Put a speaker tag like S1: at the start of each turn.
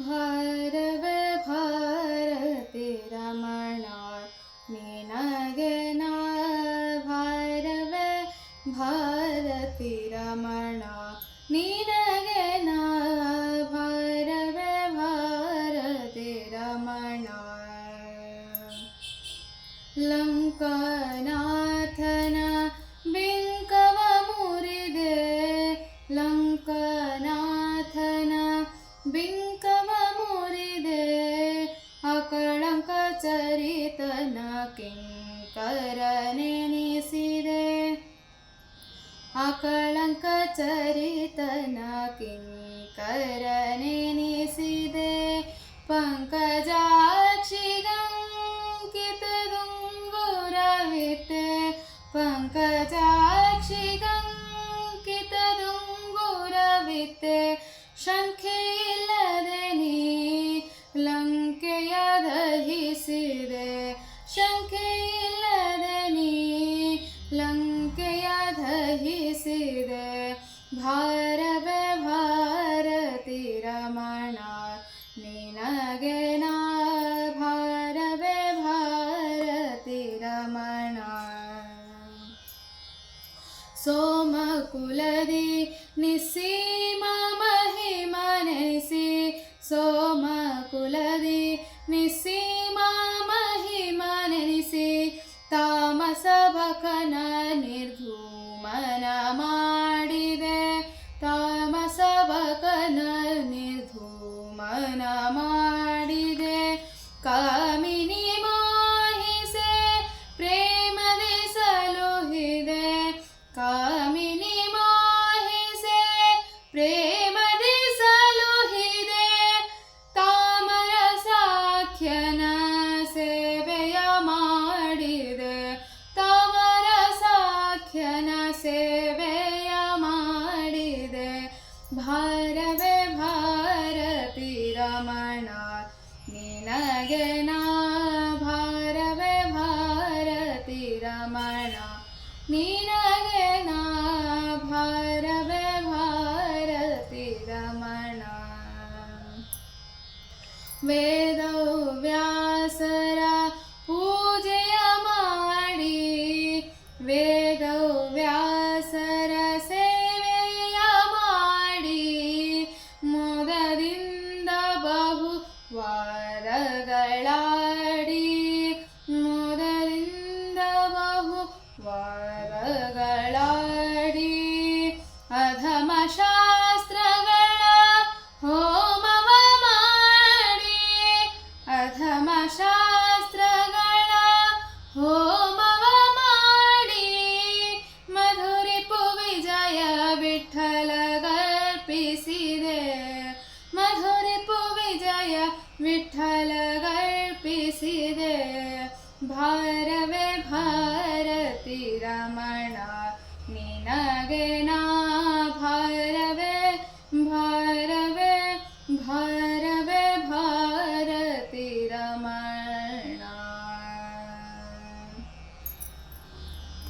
S1: ಭಾರವೇ ಭಾರತಿ ರಮಣ ನಿನಗೆ ನಾ ಭಾರವೇ ಭಾರತಿ ರಮಣ ನಿನಗೆ ನಾ ಭಾರವೇ ಭಾರತಿ ರಮಣ ಲಂಕನಾಥನ ಬಿಂಕವ ಮುರಿದೆ ಲಂಕನಾಥನ ಬಿಂಕವ ಮುರಿದೆ ಅಕಳಂಕ ಚರಿತನ ಕಿಂಕರನೆನಿಸಿದೆ ಅಕಳಂಕ ಚರಿತನ ಕಿಂಕರನೆನಿಸಿದೆ ಪಂಕಜಾಕ್ಷಿಗಂಕಿತದುಂಗುರವಿತ್ತೆ ಪಂಕಜಾಕ್ಷಿಗಂಕಿತದುಂಗುರವಿತ್ತೆ ಶಂಖೆಯಿಲ್ಲದೆ ನೀ ಲಂಕೆಯ ದಹಿಸಿದೆ ಶಂಖೆಯಿಲ್ಲದೆ ನೀ ಲಂಕೆಯ ದಹಿಸಿದೆ ಭಾರವೇ ಭಾರತಿ ರಮಣ ನಿನಗೆ ನಾ ಭಾರವೇ ಭಾರತಿ ರಮಣ ಸೋಮಕುಲದಿ ನಿಸ್ಸೀಮ ಮಹಿಮನೆನಿಸಿ ಸೋಮಕುಲದಿ ನಿಸ್ಸೀಮ ಮಹಿಮನೆನಿಸಿ ತಾಮಸ ಭಕನ ನಿರ್ಧೂಮನ ಮಾಡಿದೆ ತಾಮಸ ಭಕನ ನಿರ್ಧೂಮನ ಮಾಡಿದೆ ಕಾಮಿನಿ ಮೋಹಿಸೆ ಪ್ರೇಮದಿ ಸಲುಹಿದೆ ಕಾಮಿನಿ ಮೋಹಿಸೆ ಪ್ರೇಮದಿ ಸಲುಹಿದೆ ತಾಮರ ಸಾಖ್ಯನ ಸೇವೆಯ ಮಾಡಿದೆ ತಾಮರ ಸಾಖ್ಯನ ಸೇವೆಯ ಮಾಡಿದೆ ಭಾರವೇ ಭಾರತಿ ರಮಣ ನಿನಗೆ ನಾ ಭಾರವೇ ಭಾರತಿ ರಮಣ ನಿನಗೆ ನಾ ಭಾರವೇ ಭಾರತಿ ರಮಣ ವೇದವ್ಯಾಸರ ಪೂಜೆಯ ಮಾಡಿ ವೇದವ್ಯಾಸರ ಸೇವೆಯ ಮಾಡಿ ಮೋದದಿಂದ ಬಹು ವಾರಗಳಾಡಿ ಮೋದರಿಂದ ಬಹು ವಾರಗಳಾಡಿ ಅಧಮ ಶಾಸ್ತ್ರಗಳ ಹೋಮವ ಮಾಡಿ ಅಧಮ ಶಾಸ್ತ್ರಗಳ ಹೋಮವ ಮಾಡಿ ಮಧುರಿಪು ವಿಜಯ ವಿಠ್ಠಲಗರ್ಪಿಸಿದೆ ಮಧುರಿಪು ವಿಜಯ ವಿಠ್ಠಲಗರ್ಪಿಸಿದೆ ಭಾರ